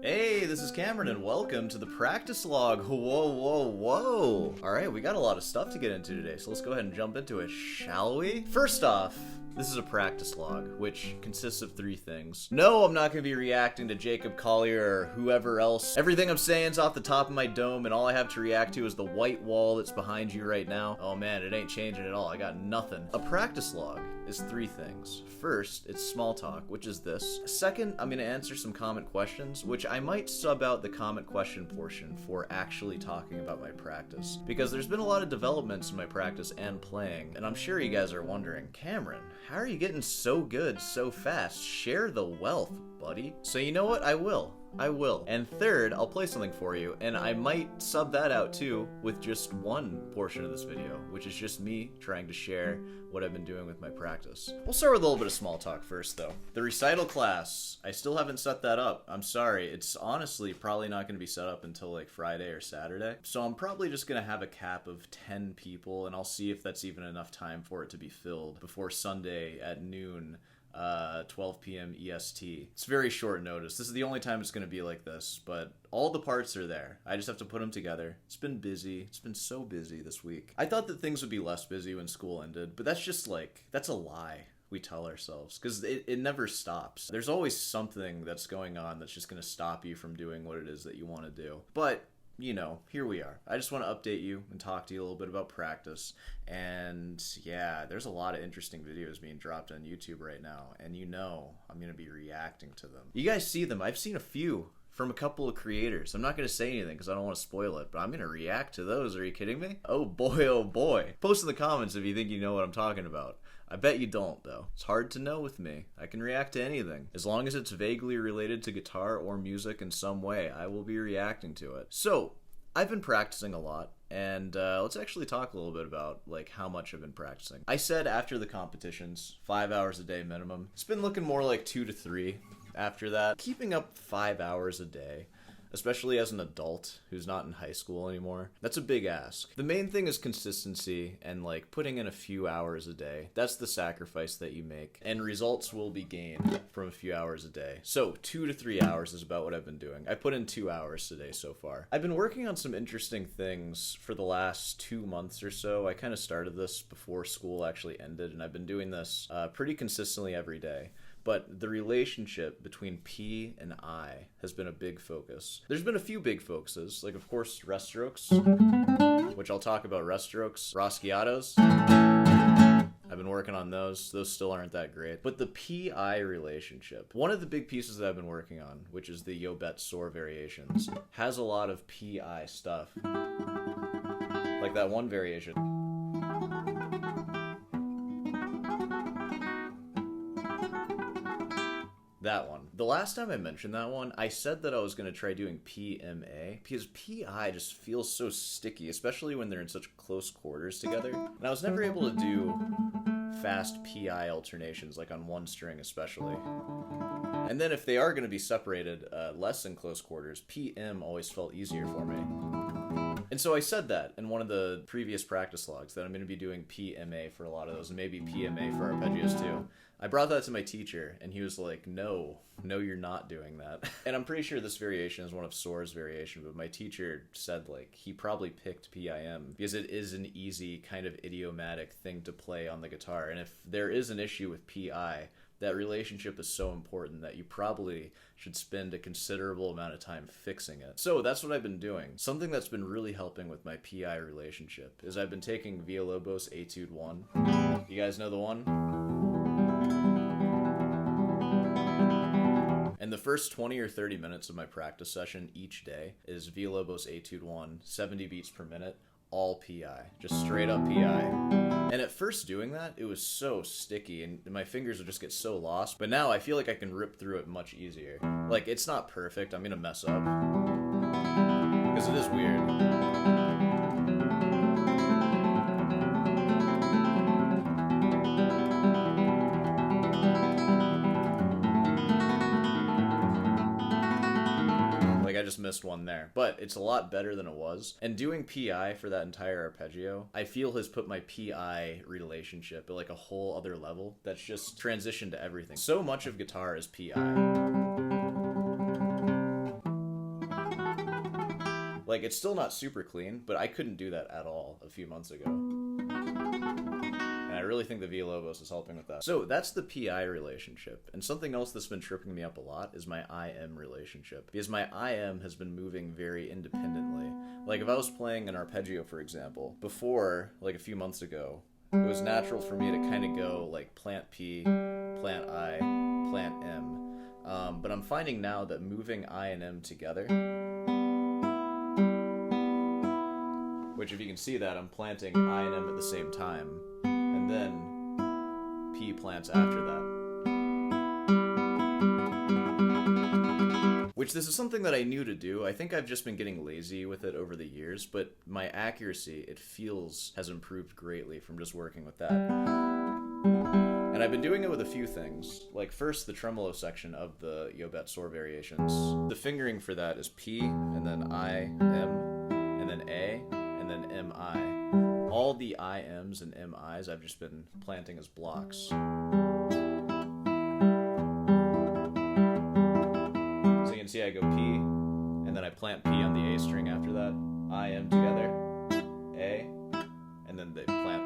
Hey, this is Cameron and welcome to the practice log. Whoa. Alright, we got a lot of stuff to get into today, so let's go ahead and jump into it, shall we? First off, this is a practice log, which consists of 3 things. No, I'm not going to be reacting to Jacob Collier or whoever else. Everything I'm saying is off the top of my dome, and all I have to react to is the white wall that's behind you right now. Oh man, it ain't changing at all. I got nothing. A practice log is 3 things. First, it's small talk, which is this. Second, I'm going to answer some comment questions, which I might sub out the comment question portion for actually talking about my practice. Because there's been a lot of developments in my practice and playing, and I'm sure you guys are wondering, Cameron, how are you getting so good so fast? Share the wealth, buddy. So you know what? I will. And third, I'll play something for you, and I might sub that out too with just one portion of this video, which is just me trying to share what I've been doing with my practice. We'll start with a little bit of small talk first though. The recital class, I still haven't set that up. I'm sorry, it's honestly probably not going to be set up until like Friday or Saturday. So I'm probably just going to have a cap of 10 people, and I'll see if that's even enough time for it to be filled before Sunday at noon. 12 p.m. EST. It's very short notice. This is the only time it's going to be like this, but all the parts are there. I just have to put them together. It's been busy. It's been so busy this week. I thought that things would be less busy when school ended, but that's just like, that's a lie we tell ourselves, because it never stops. There's always something that's going on that's just going to stop you from doing what it is that you want to do. But you know, here we are. I just want to update you and talk to you a little bit about practice. And yeah, there's a lot of interesting videos being dropped on YouTube right now. And you know, I'm going to be reacting to them. You guys see them. I've seen a few from a couple of creators. I'm not going to say anything because I don't want to spoil it, but I'm going to react to those. Are you kidding me? Oh boy. Post in the comments if you think you know what I'm talking about. I bet you don't, though. It's hard to know with me. I can react to anything. As long as it's vaguely related to guitar or music in some way, I will be reacting to it. So, I've been practicing a lot, and let's actually talk a little bit about like how much I've been practicing. I said after the competitions, 5 hours a day minimum. It's been looking more like 2 to 3 after that. Keeping up 5 hours a day, especially as an adult who's not in high school anymore, that's a big ask. The main thing is consistency and like putting in a few hours a day. That's the sacrifice that you make, and results will be gained from a few hours a day. So 2 to 3 hours is about what I've been doing. I put in 2 hours today so far. I've been working on some interesting things for the last 2 months or so. I kind of started this before school actually ended, and I've been doing this pretty consistently every day. But the relationship between P and I has been a big focus. There's been a few big focuses, like of course rest strokes, which I'll talk about rest strokes, Raschiatos. I've been working on those. Those still aren't that great. But the P-I relationship, one of the big pieces that I've been working on, which is the Yobet Soar variations, has a lot of P-I stuff. Like that one variation. That one. The last time I mentioned that one, I said that I was going to try doing PMA, because PI just feels so sticky, especially when they're in such close quarters together. And I was never able to do fast PI alternations, like on one string especially. And then if they are going to be separated less in close quarters, PM always felt easier for me. And so I said that in one of the previous practice logs, that I'm going to be doing PMA for a lot of those, and maybe PMA for arpeggios too. I brought that to my teacher, and he was like, no, you're not doing that. And I'm pretty sure this variation is one of Soar's variation, but my teacher said like he probably picked PIM because it is an easy kind of idiomatic thing to play on the guitar. And if there is an issue with PI, that relationship is so important that you probably should spend a considerable amount of time fixing it. So that's what I've been doing. Something that's been really helping with my PI relationship is I've been taking Villa-Lobos Etude 1. You guys know the one? And the first 20 or 30 minutes of my practice session each day is Villa-Lobos Etude 1, 70 beats per minute, all PI, just straight up PI. And at first doing that, it was so sticky and my fingers would just get so lost. But now I feel like I can rip through it much easier. Like, it's not perfect, I'm gonna mess up, because it is weird. I just missed one there, but it's a lot better than it was. And doing PI for that entire arpeggio, I feel has put my PI relationship at like a whole other level that's just transitioned to everything. So much of guitar is PI. Like, it's still not super clean, but I couldn't do that at all a few months ago. And I really think the Villa-Lobos is helping with that. So that's the PI relationship. And something else that's been tripping me up a lot is my IM relationship. Because my IM has been moving very independently. Like, if I was playing an arpeggio, for example, before, like a few months ago, it was natural for me to kind of go like plant P, plant I, plant M. But I'm finding now that moving I and M together, which if you can see that, I'm planting I and M at the same time, and then P plants after that. Which this is something that I knew to do. I think I've just been getting lazy with it over the years, but my accuracy, it feels, has improved greatly from just working with that. And I've been doing it with a few things. Like first, the tremolo section of the Yobet Sor variations. The fingering for that is P, and then I, M, and then A, and then M-I. All the I-Ms and M-Is I've just been planting as blocks. See, I go P, and then I plant P on the A string after that, I, M together, A, and then they plant.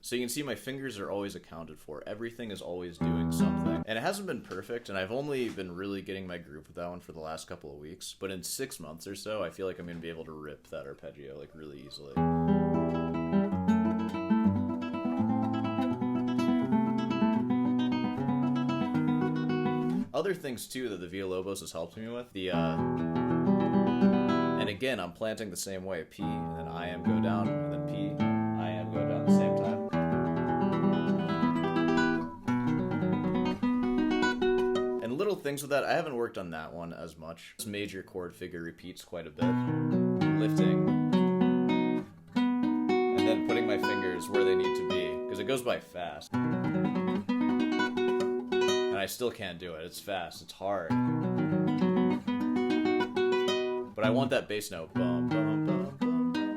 So you can see my fingers are always accounted for. Everything is always doing something. And it hasn't been perfect, and I've only been really getting my groove with that one for the last couple of weeks, but in 6 months or so, I feel like I'm going to be able to rip that arpeggio like really easily. Other things too that the Villa-Lobos has helped me with, and again I'm planting the same way, P, and then IM go down, and then P, IM go down at the same time. And little things with that, I haven't worked on that one as much. This major chord figure repeats quite a bit. Lifting, and then putting my fingers where they need to be, because it goes by fast. I still can't do it. It's fast. It's hard. But I want that bass note. Bum, bum, bum, bum, bum.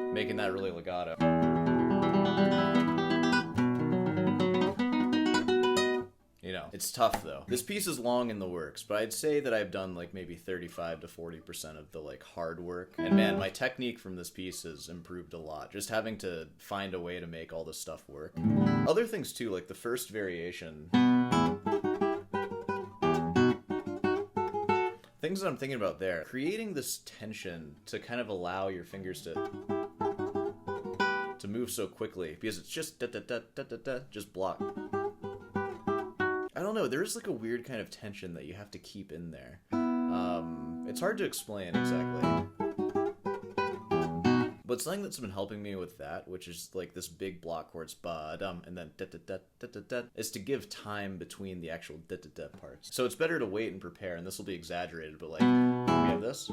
Like, making that really legato. You know, it's tough though. This piece is long in the works, but I'd say that I've done like maybe 35 to 40% of the like hard work. And man, my technique from this piece has improved a lot. Just having to find a way to make all this stuff work. Other things too, like the first variation. Things that I'm thinking about there. Creating this tension to kind of allow your fingers to move so quickly, because it's just da-da-da-da-da-da, just block. I don't know, there's like a weird kind of tension that you have to keep in there. It's hard to explain exactly. But something that's been helping me with that, which is like this big block chords, ba-dum, and then da-da-da-da-da-da, is to give time between the actual da-da-da parts. So it's better to wait and prepare, and this will be exaggerated, but like, we have this.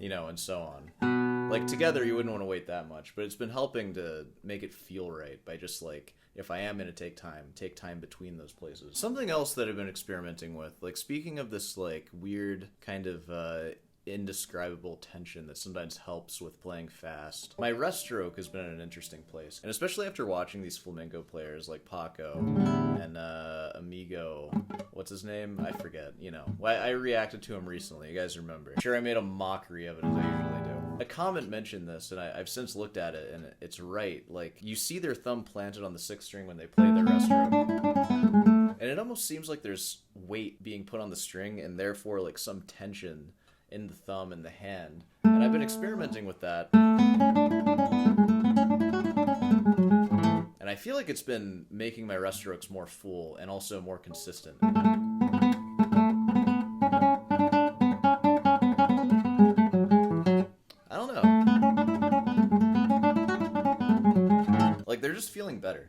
You know, and so on. Like, together, you wouldn't want to wait that much, but it's been helping to make it feel right by just, like, if I am going to take time between those places. Something else that I've been experimenting with, like, speaking of this, like, weird kind of indescribable tension that sometimes helps with playing fast. My rest stroke has been in an interesting place, and especially after watching these flamenco players like Paco and Amigo, what's his name? I forget, you know. I reacted to him recently, you guys remember. Sure, I made a mockery of it as I usually do. A comment mentioned this, and I've since looked at it, and it's right. Like, you see their thumb planted on the 6th string when they play their rest stroke. And it almost seems like there's weight being put on the string, and therefore, like, some tension in the thumb and the hand. And I've been experimenting with that. And I feel like it's been making my rest strokes more full and also more consistent. I don't know. Like, they're just feeling better.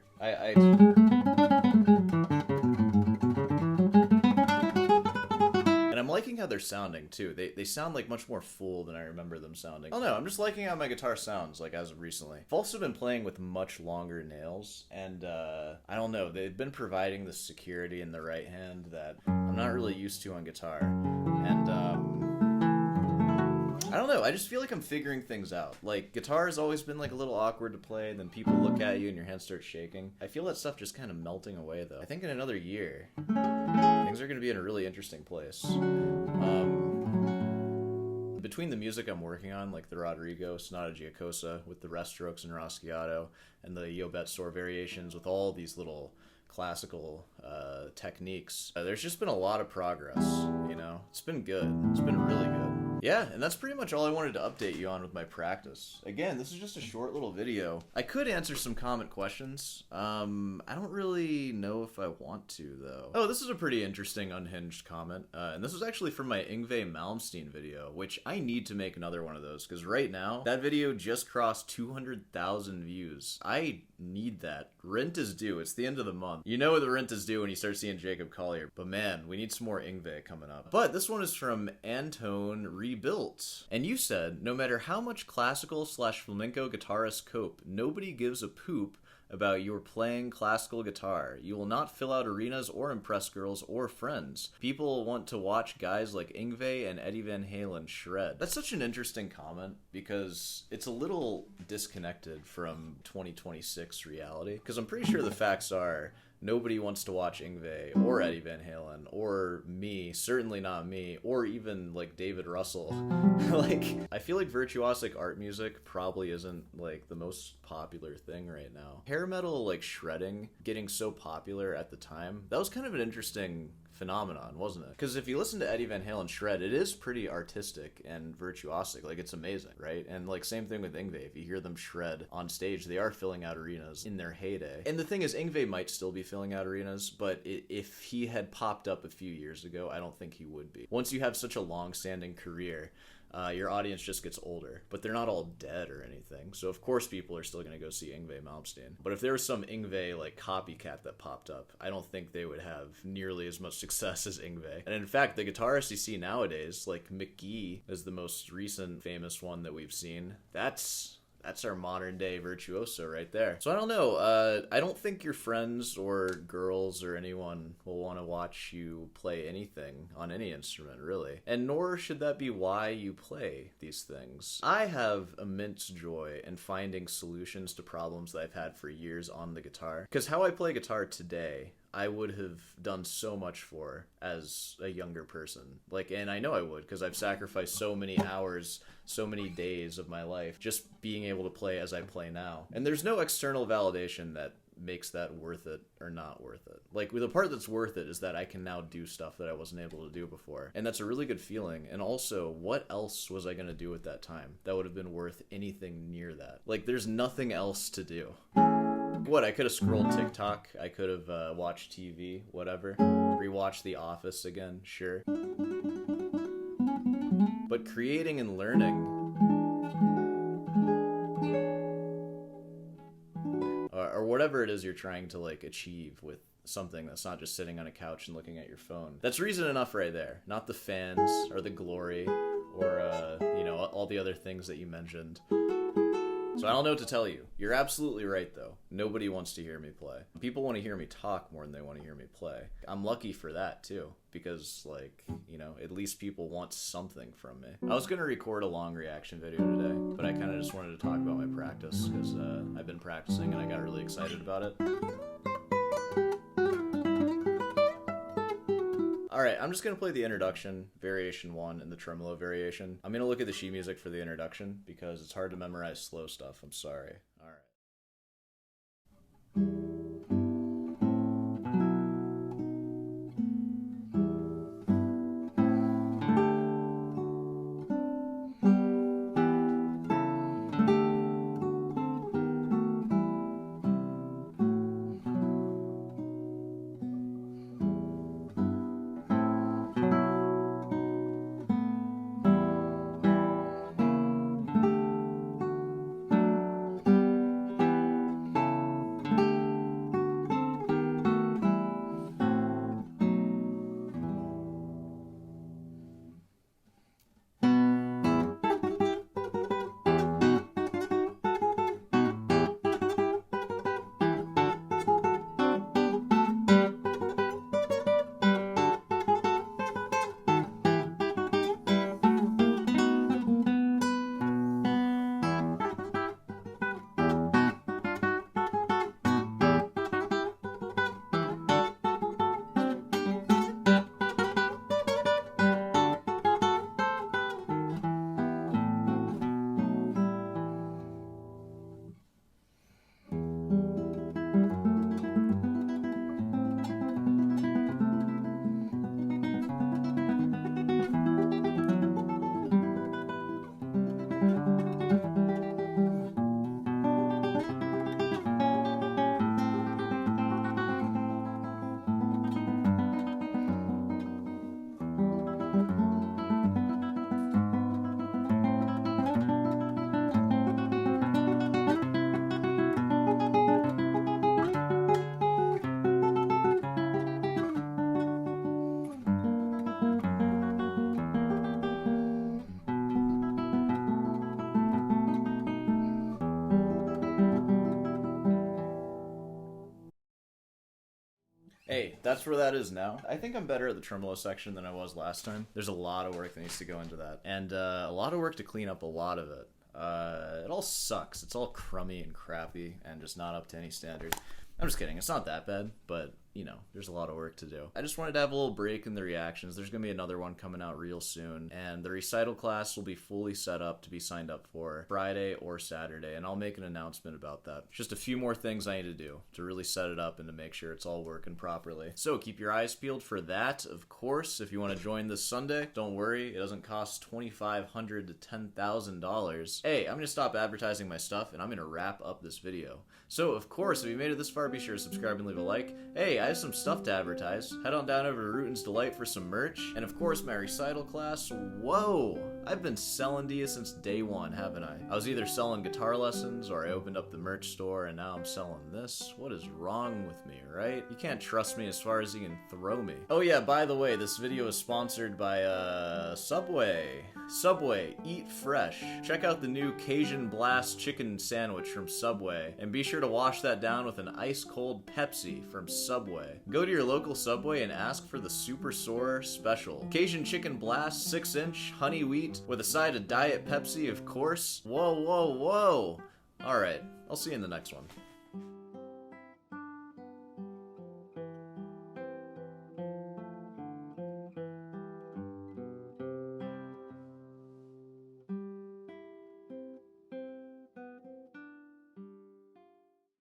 And I'm liking how they're sounding, too. They sound, like, much more full than I remember them sounding. I don't know, I'm just liking how my guitar sounds, like, as of recently. I've also been playing with much longer nails, and, I don't know, they've been providing the security in the right hand that I'm not really used to on guitar. And, I don't know, I just feel like I'm figuring things out. Like, guitar has always been like a little awkward to play, and then people look at you and your hands start shaking. I feel that stuff just kind of melting away, though. I think in another year, things are going to be in a really interesting place. Between the music I'm working on, like the Rodrigo, Sonata Giacosa, with the rest strokes and Raschiato, and the Yobet Sor variations with all these little classical techniques, there's just been a lot of progress, you know? It's been good. It's been really good. Yeah, and that's pretty much all I wanted to update you on with my practice. Again, this is just a short little video. I could answer some comment questions. I don't really know if I want to, though. Oh, this is a pretty interesting unhinged comment. And this was actually from my Yngwie Malmsteen video, which I need to make another one of those, because right now, that video just crossed 200,000 views. I need that. Rent is due. It's the end of the month. You know the rent is due when you start seeing Jacob Collier. But man, we need some more Yngwie coming up. But this one is from Antone Rebuilt. And you said, no matter how much classical / flamenco guitarists cope, nobody gives a poop about your playing classical guitar. You will not fill out arenas or impress girls or friends. People want to watch guys like Yngwie and Eddie Van Halen shred. That's such an interesting comment because it's a little disconnected from 2026 reality. Because I'm pretty sure the facts are nobody wants to watch Yngwie or Eddie Van Halen or me, certainly not me, or even like David Russell. Like, I feel like virtuosic art music probably isn't like the most popular thing right now. Hair metal, like shredding, getting so popular at the time, that was kind of an interesting phenomenon, wasn't it? Because if you listen to Eddie Van Halen shred, it is pretty artistic and virtuosic. Like, it's amazing, right? And like, same thing with Yngwie. If you hear them shred on stage, they are filling out arenas in their heyday. And the thing is, Yngwie might still be filling out arenas, but if he had popped up a few years ago, I don't think he would be. Once you have such a long-standing career, your audience just gets older, but they're not all dead or anything. So of course people are still going to go see Yngwie Malmsteen. But if there was some Yngwie like copycat that popped up, I don't think they would have nearly as much success as Yngwie. And in fact, the guitarists you see nowadays, like McGee is the most recent famous one that we've seen. That's our modern day virtuoso right there. So I don't know, I don't think your friends or girls or anyone will want to watch you play anything on any instrument, really. And nor should that be why you play these things. I have immense joy in finding solutions to problems that I've had for years on the guitar. Because how I play guitar today, I would have done so much for as a younger person. Like, and I know I would, because I've sacrificed so many hours, so many days of my life just being able to play as I play now. And there's no external validation that makes that worth it or not worth it. Like, the part that's worth it is that I can now do stuff that I wasn't able to do before. And that's a really good feeling. And also, what else was I going to do at that time that would have been worth anything near that? Like, there's nothing else to do. What, I could have scrolled TikTok, I could have watched TV, whatever. Rewatched The Office again, sure. But creating and learning, or whatever it is you're trying to like achieve with something that's not just sitting on a couch and looking at your phone, that's reason enough right there. Not the fans or the glory or you know, all the other things that you mentioned. So I don't know what to tell you. You're absolutely right, though. Nobody wants to hear me play. People want to hear me talk more than they want to hear me play. I'm lucky for that, too, because, like, you know, at least people want something from me. I was going to record a long reaction video today, but I kind of just wanted to talk about my practice, because I've been practicing and I got really excited about it. Alright, I'm just going to play the introduction, variation 1, and the tremolo variation. I'm going to look at the sheet music for the introduction, because it's hard to memorize slow stuff. I'm sorry. Alright. Hey, that's where that is now. I think I'm better at the tremolo section than I was last time. There's a lot of work that needs to go into that. And a lot of work to clean up a lot of it. It all sucks. It's all crummy and crappy and just not up to any standards. I'm just kidding. It's not that bad, but, you know, there's a lot of work to do. I just wanted to have a little break in the reactions. There's going to be another one coming out real soon, and the recital class will be fully set up to be signed up for Friday or Saturday, and I'll make an announcement about that. Just a few more things I need to do to really set it up and to make sure it's all working properly. So keep your eyes peeled for that. Of course, if you want to join this Sunday, don't worry. It doesn't cost $2,500 to $10,000. Hey, I'm going to stop advertising my stuff, and I'm going to wrap up this video. So, of course, if you made it this far, be sure to subscribe and leave a like. Hey, I have some stuff to advertise. Head on down over to Rootin's Delight for some merch. And of course, my recital class. Whoa! I've been selling to you since day one, haven't I? I was either selling guitar lessons or I opened up the merch store and now I'm selling this. What is wrong with me, right? You can't trust me as far as you can throw me. Oh yeah, by the way, this video is sponsored by, Subway. Subway, eat fresh. Check out the new Cajun Blast chicken sandwich from Subway. And be sure to wash that down with an ice-cold Pepsi from Subway. Go to your local Subway and ask for the Super Soar Special. Cajun Chicken Blast 6-inch honey wheat with a side of Diet Pepsi, of course. Whoa, whoa, whoa. Alright, I'll see you in the next one.